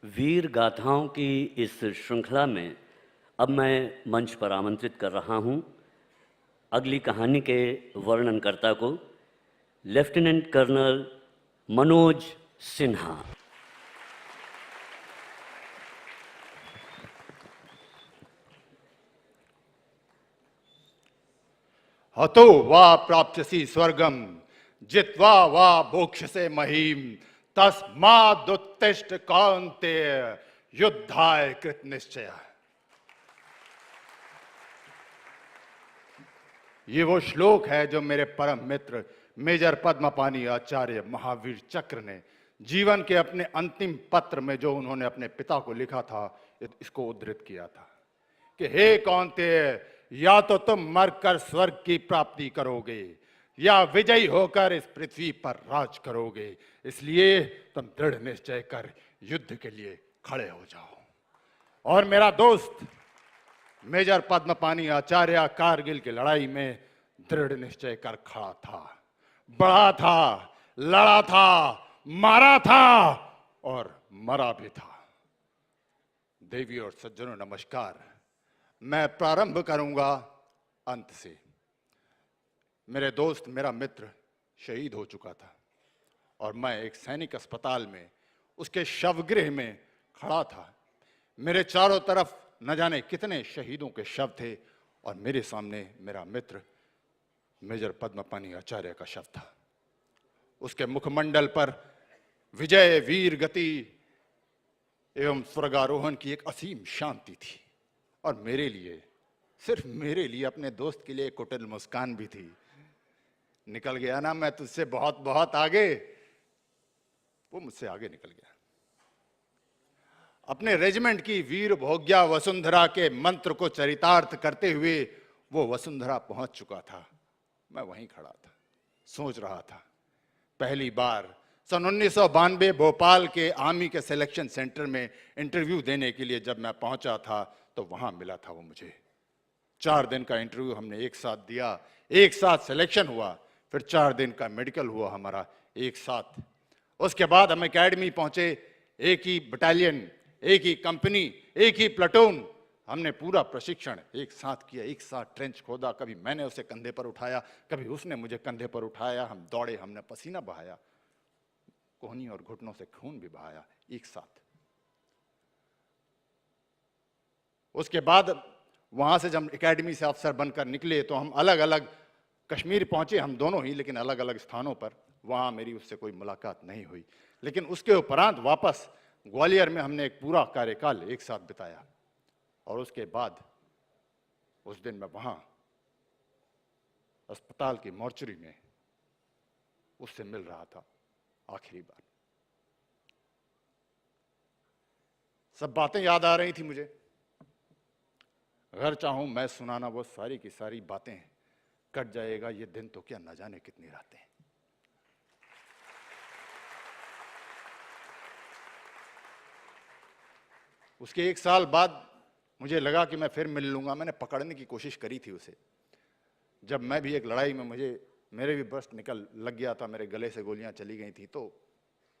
वीर गाथाओं की इस श्रृंखला में अब मैं मंच पर आमंत्रित कर रहा हूं अगली कहानी के वर्णनकर्ता को, लेफ्टिनेंट कर्नल मनोज सिन्हा। हतो वा प्राप्स्यसि स्वर्गम जित्वा वा भोक्ष्यसे महीम तस्मादुत्तिष्ठ कौन्तेय युद्धाय कृत निश्चय। ये वो श्लोक है जो मेरे परम मित्र मेजर पद्मपाणि आचार्य महावीर चक्र ने जीवन के अपने अंतिम पत्र में जो उन्होंने अपने पिता को लिखा था, इसको उद्धृत किया था कि हे कौन्तेय, या तो तुम मरकर स्वर्ग की प्राप्ति करोगे या विजयी होकर इस पृथ्वी पर राज करोगे, इसलिए तुम दृढ़ निश्चय कर युद्ध के लिए खड़े हो जाओ। और मेरा दोस्त मेजर पद्मपाणि आचार्य कारगिल की लड़ाई में दृढ़ निश्चय कर खड़ा था, बढ़ा था, लड़ा था, मारा था और मरा भी था। देवी और सज्जनों, नमस्कार। मैं प्रारंभ करूंगा अंत से। मेरे दोस्त, मेरा मित्र शहीद हो चुका था और मैं एक सैनिक अस्पताल में उसके शवगृह में खड़ा था। मेरे चारों तरफ न जाने कितने शहीदों के शव थे और मेरे सामने मेरा मित्र मेजर पद्मपाणि आचार्य का शव था। उसके मुखमंडल पर विजय, वीर गति एवं स्वर्गारोहण की एक असीम शांति थी और मेरे लिए, सिर्फ मेरे लिए, अपने दोस्त के लिए कुटिल मुस्कान भी थी। निकल गया ना मैं तुझसे बहुत बहुत आगे, वो मुझसे आगे निकल गया। अपने रेजिमेंट की वीर भोग्या वसुंधरा के मंत्र को चरितार्थ करते हुए वो वसुंधरा पहुंच चुका था। मैं वहीं खड़ा था, सोच रहा था। पहली बार सन 1992 भोपाल के आर्मी के सिलेक्शन सेंटर में इंटरव्यू देने के लिए जब मैं पहुंचा था तो वहां मिला था वो मुझे। 4 दिन का इंटरव्यू हमने एक साथ दिया, एक साथ सिलेक्शन हुआ, फिर 4 दिन का मेडिकल हुआ हमारा एक साथ। उसके बाद हम एकेडमी पहुंचे, एक ही बटालियन, एक ही कंपनी, एक ही प्लाटून। हमने पूरा प्रशिक्षण एक साथ किया, एक साथ ट्रेंच खोदा। कभी मैंने उसे कंधे पर उठाया, कभी उसने मुझे कंधे पर उठाया। हम दौड़े, हमने पसीना बहाया, कोहनी और घुटनों से खून भी बहाया एक साथ। उसके बाद वहां से जब एकेडमी से अफसर बनकर निकले तो हम अलग अलग कश्मीर पहुंचे, हम दोनों ही, लेकिन अलग अलग स्थानों पर। वहां मेरी उससे कोई मुलाकात नहीं हुई, लेकिन उसके उपरांत वापस ग्वालियर में हमने एक पूरा कार्यकाल एक साथ बिताया। और उसके बाद उस दिन मैं वहां अस्पताल की मॉर्चरी में उससे मिल रहा था आखिरी बार। सब बातें याद आ रही थी मुझे। अगर चाहूं मैं सुनाना वो सारी की सारी बातें, कट जाएगा ये दिन तो क्या, न जाने कितनी रातें। उसके 1 साल बाद मुझे लगा कि मैं फिर मिल लूंगा। मैंने पकड़ने की कोशिश करी थी उसे। जब मैं भी एक लड़ाई में, मेरे भी बस्ट लग गया था, मेरे गले से गोलियां चली गई थी, तो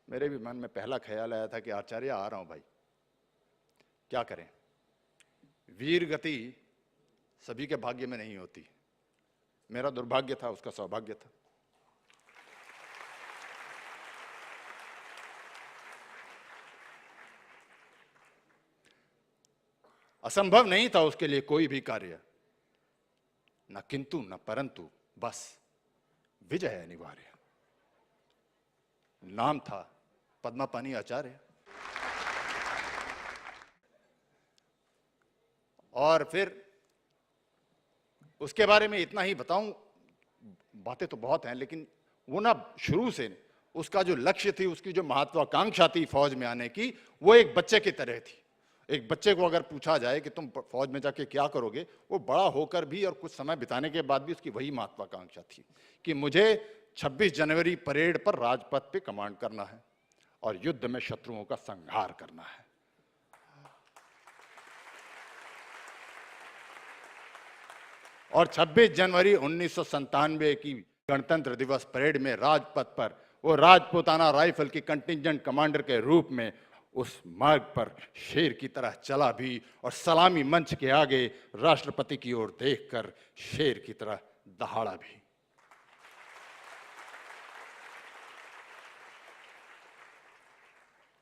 मेरे भी मन में पहला ख्याल आया था कि आचार्य आ रहा हूं भाई, क्या करें। वीर गति सभी के भाग्य में नहीं होती। मेरा दुर्भाग्य था, उसका सौभाग्य था। असंभव नहीं था उसके लिए कोई भी कार्य, न किंतु न परंतु, बस विजय अनिवार्य। नाम था पद्मपाणि आचार्य। और फिर उसके बारे में इतना ही बताऊं, बातें तो बहुत हैं, लेकिन वो ना शुरू से उसका जो लक्ष्य थी, उसकी जो महत्वाकांक्षा थी फौज में आने की, वो एक बच्चे की तरह थी। एक बच्चे को अगर पूछा जाए कि तुम फौज में जाके क्या करोगे, वो बड़ा होकर भी और कुछ समय बिताने के बाद भी उसकी वही महत्वाकांक्षा थी कि मुझे 26 जनवरी परेड पर राजपथ पे कमांड करना है और युद्ध में शत्रुओं का संहार करना है। और 26 जनवरी 1997 की गणतंत्र दिवस परेड में राजपथ पर वो राजपूताना राइफल की कंटिंजेंट कमांडर के रूप में उस मार्ग पर शेर की तरह चला भी और सलामी मंच के आगे राष्ट्रपति की ओर देखकर शेर की तरह दहाड़ा भी।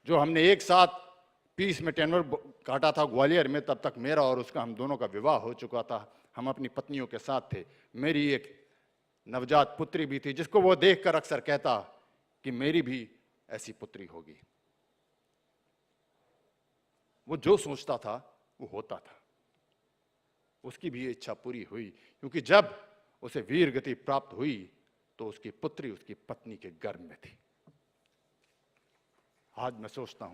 जो हमने एक साथ पीस में टेनवर काटा था ग्वालियर में, तब तक मेरा और उसका, हम दोनों का विवाह हो चुका था। हम अपनी पत्नियों के साथ थे। मेरी एक नवजात पुत्री भी थी जिसको वो देखकर अक्सर कहता कि मेरी भी ऐसी पुत्री होगी। वो जो सोचता था वो होता था। उसकी भी इच्छा पूरी हुई, क्योंकि जब उसे वीर गति प्राप्त हुई तो उसकी पुत्री उसकी पत्नी के गर्भ में थी। आज मैं सोचता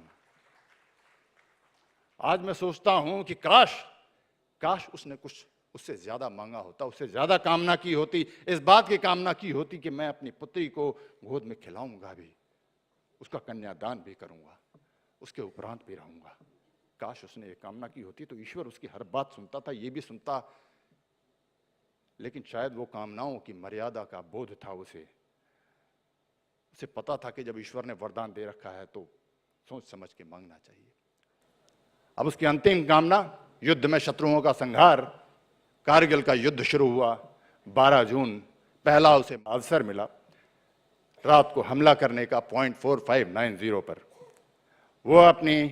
हूं कि काश उसने कुछ उससे ज्यादा मांगा होता, उससे ज्यादा कामना की होती, इस बात की कामना की होती कि मैं अपनी पुत्री को गोद में खिलाऊंगा भी, उसका कन्यादान भी करूंगा, उसके उपरांत भी रहूंगा। काश उसने ये कामना की होती तो ईश्वर उसकी हर बात सुनता था, ये भी सुनता। लेकिन शायद वो कामनाओं की मर्यादा का बोध था उसे पता था कि जब ईश्वर ने वरदान दे रखा है तो सोच समझ के मांगना चाहिए। अब उसकी अंतिम कामना, युद्ध में शत्रुओं का संहार। कारगिल का युद्ध शुरू हुआ 12 जून। पहला उसे अवसर मिला रात को हमला करने का पॉइंट 4590 पर। वो अपनी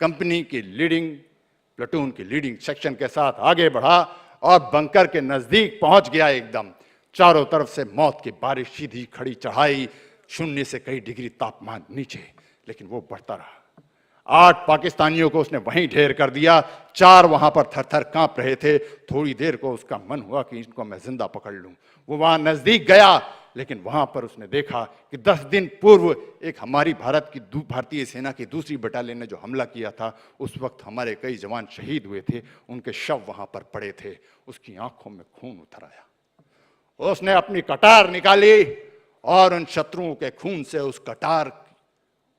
कंपनी की लीडिंग प्लेटून की लीडिंग सेक्शन के साथ आगे बढ़ा और बंकर के नजदीक पहुंच गया। एकदम चारों तरफ से मौत की बारिश, सीधी खड़ी चढ़ाई, शून्य से कई डिग्री तापमान नीचे, लेकिन वो बढ़ता रहा। 8 पाकिस्तानियों को उसने वहीं ढेर कर दिया। 4 वहां पर थर-थर कांप रहे थे। थोड़ी देर को उसका मन हुआ कि इनको मैं जिंदा पकड़ लूं। वो वहां नजदीक गया, लेकिन वहां पर उसने देखा कि 10 दिन पूर्व एक हमारी भारतीय सेना की दूसरी बटालियन ने जो हमला किया था, उस वक्त हमारे कई जवान शहीद हुए थे, उनके शव वहां पर पड़े थे। उसकी आंखों में खून उतर आया। उसने अपनी कटार निकाली और उन शत्रुओं के खून से उस कटार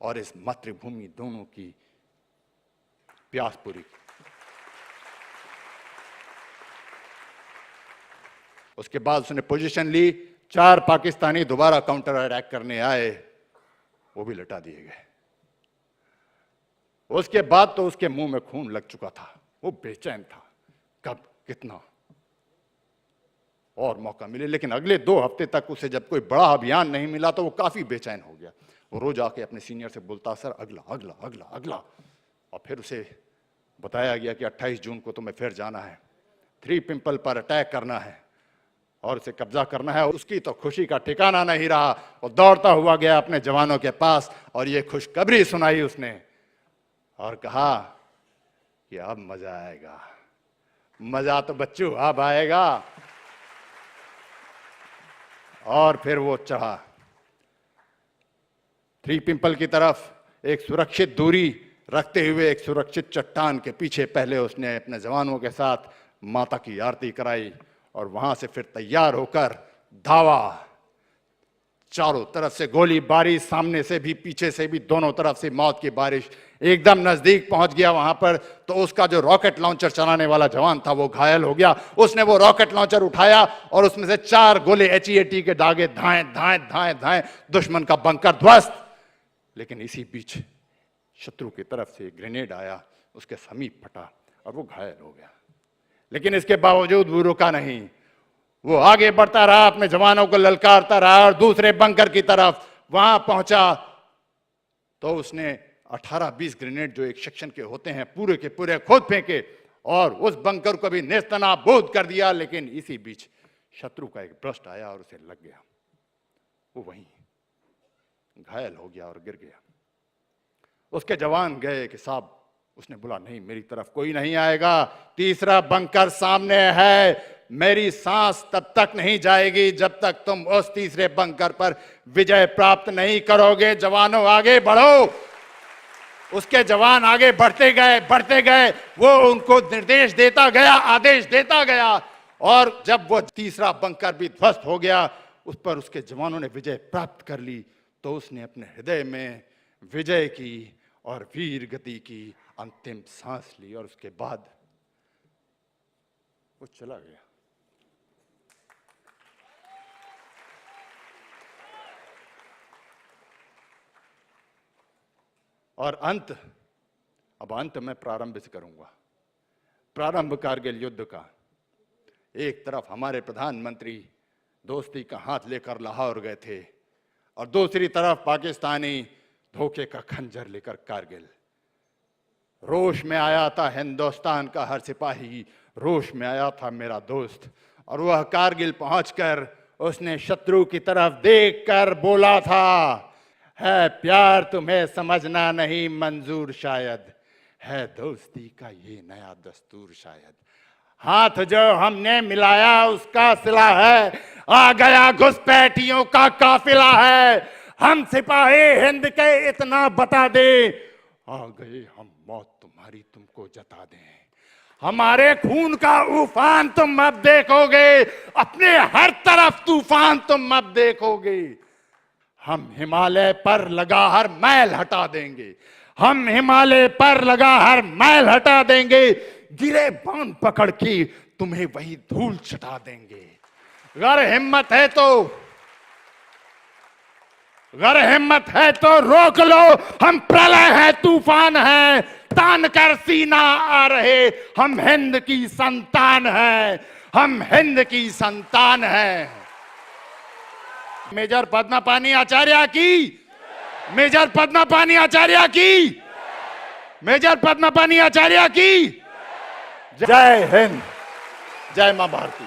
और इस मातृभूमि दोनों की प्यास पूरी की। उसके बाद उसने पोजीशन ली। 4 पाकिस्तानी दोबारा काउंटर अटैक करने आए, वो भी लटा दिए गए। उसके बाद तो उसके मुंह में खून लग चुका था। वो बेचैन था, कब कितना और मौका मिले। लेकिन अगले 2 हफ्ते तक उसे जब कोई बड़ा अभियान नहीं मिला तो वो काफी बेचैन हो गया। वो रोज आके अपने सीनियर से बोलता, सर अगला अगला अगला अगला। और फिर उसे बताया गया कि 28 जून को तुम्हें फिर जाना है, 3 पिंपल पर अटैक करना है और उसे कब्जा करना है। उसकी तो खुशी का ठिकाना नहीं रहा। वो दौड़ता हुआ गया अपने जवानों के पास और ये खुशखबरी सुनाई उसने और कहा कि अब मजा आएगा। मजा तो बच्चों अब आएगा। और फिर वो चढ़ा 3 पिंपल की तरफ, एक सुरक्षित दूरी रखते हुए एक सुरक्षित चट्टान के पीछे पहले उसने अपने जवानों के साथ माता की आरती कराई और वहां से फिर तैयार होकर धावा। चारों तरफ से गोलीबारी, सामने से भी पीछे से भी, दोनों तरफ से मौत की बारिश। एकदम नजदीक पहुंच गया वहां पर तो उसका जो रॉकेट लॉन्चर चलाने वाला जवान था वो घायल हो गया। उसने वो रॉकेट लॉन्चर उठाया और उसमें से 4 गोले HEAT के दागे धाए धाए धाए धाए, दुश्मन का बंकर ध्वस्त। लेकिन इसी बीच शत्रु की तरफ से ग्रेनेड आया, उसके समीप फटा और वो घायल हो गया। लेकिन इसके बावजूद वो रुका नहीं। वो आगे बढ़ता रहा, अपने जवानों को ललकारता रहा और दूसरे बंकर की तरफ वहां पहुंचा तो उसने 18-20 ग्रेनेड जो एक सेक्शन के होते हैं पूरे के पूरे खुद फेंके और उस बंकर को भी नेस्तनाबूद कर दिया। लेकिन इसी बीच शत्रु का एक ब्रस्ट आया और उसे लग गया। वो वहीं घायल हो गया और गिर गया। उसके जवान गए कि साहब, उसने बोला नहीं, मेरी तरफ कोई नहीं आएगा, तीसरा बंकर सामने है। मेरी सांस तब तक नहीं जाएगी जब तक तुम उस तीसरे बंकर पर विजय प्राप्त नहीं करोगे। जवानों आगे बढ़ो। उसके जवान आगे बढ़ते गए। वो उनको निर्देश देता गया, आदेश देता गया और जब वो तीसरा बंकर भी ध्वस्त हो गया, उस पर उसके जवानों ने विजय प्राप्त कर ली तो उसने अपने हृदय में विजय की और वीर गति की अंतिम सांस ली और उसके बाद वो चला गया। और अंत अब अंत में प्रारंभ से करूंगा। प्रारंभ कारगिल युद्ध का। एक तरफ हमारे प्रधानमंत्री दोस्ती का हाथ लेकर लाहौर गए थे और दूसरी तरफ पाकिस्तानी धोखे का खंजर लेकर कारगिल। रोष में आया था हिंदुस्तान का हर सिपाही, रोष में आया था मेरा दोस्त, और वह कारगिल पहुंचकर उसने शत्रु की तरफ देखकर बोला था, है प्यार तुम्हें समझना नहीं मंजूर शायद, है दोस्ती का ये नया दस्तूर शायद। हाथ जो हमने मिलाया उसका सिला है, आ गया घुसपैठियों का काफिला है। हम सिपाही हिंद के इतना बता दे, आ गए हम मौत तुम्हारी तुमको जता दें। हमारे खून का उफान तुम अब देखोगे, अपने हर तरफ तूफान तुम अब देखोगे। हम हिमालय पर लगा हर मैल हटा देंगे, हम हिमालय पर लगा हर मैल हटा देंगे। गिरे बांध पकड़ के तुम्हें वही धूल चटा देंगे। अगर हिम्मत है तो रोक लो, हम प्रलय है तूफान है, तान कर सीना आ रहे, हम हिंद की संतान है, हम हिंद की संतान है। मेजर पद्मापानी आचार्य की, मेजर पद्मापानी आचार्य की, मेजर पद्मापानी आचार्य की जय हिंद, जय मां भारती।